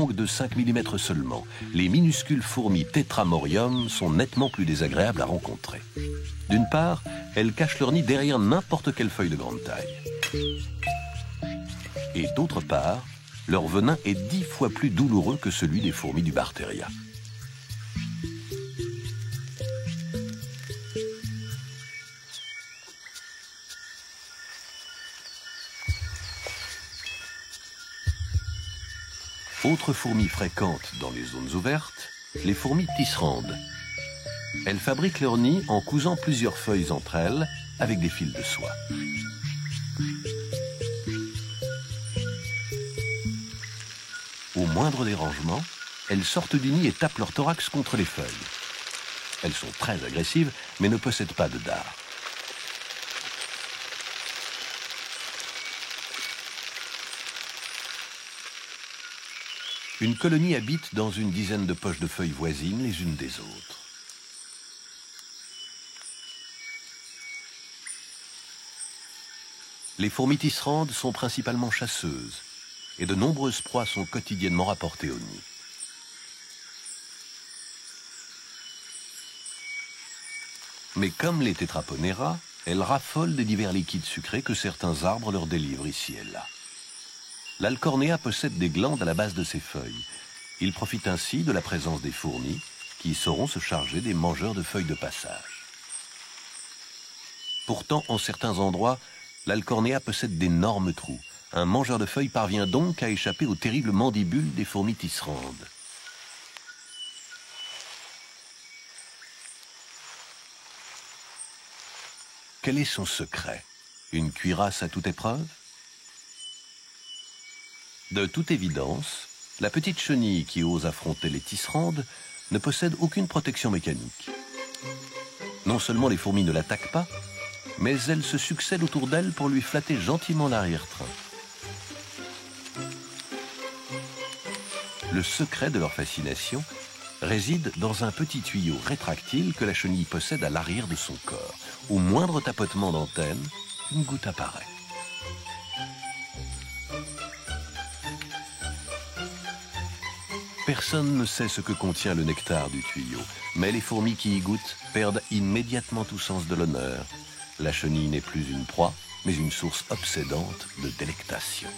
longues de 5 mm seulement, les minuscules fourmis Tetramorium sont nettement plus désagréables à rencontrer. D'une part, elles cachent leur nid derrière n'importe quelle feuille de grande taille. Et d'autre part, leur venin est 10 fois plus douloureux que celui des fourmis du Barteria. Autre fourmi fréquente dans les zones ouvertes, les fourmis tisserandes. Elles fabriquent leur nid en cousant plusieurs feuilles entre elles avec des fils de soie. Au moindre dérangement, elles sortent du nid et tapent leur thorax contre les feuilles. Elles sont très agressives, mais ne possèdent pas de dard. Une colonie habite dans une dizaine de poches de feuilles voisines les unes des autres. Les fourmis tisserandes sont principalement chasseuses et de nombreuses proies sont quotidiennement rapportées au nid. Mais comme les Tetraponera, elles raffolent des divers liquides sucrés que certains arbres leur délivrent ici et là. L'Alcornea possède des glandes à la base de ses feuilles. Il profite ainsi de la présence des fourmis qui sauront se charger des mangeurs de feuilles de passage. Pourtant, en certains endroits, l'Alcornea possède d'énormes trous. Un mangeur de feuilles parvient donc à échapper aux terribles mandibules des fourmis tisserandes. Quel est son secret? Une cuirasse à toute épreuve? De toute évidence, la petite chenille qui ose affronter les tisserandes ne possède aucune protection mécanique. Non seulement les fourmis ne l'attaquent pas, mais elles se succèdent autour d'elle pour lui flatter gentiment l'arrière-train. Le secret de leur fascination réside dans un petit tuyau rétractile que la chenille possède à l'arrière de son corps. Au moindre tapotement d'antenne, une goutte apparaît. Personne ne sait ce que contient le nectar du tuyau, mais les fourmis qui y goûtent perdent immédiatement tout sens de l'honneur. La chenille n'est plus une proie, mais une source obsédante de délectation.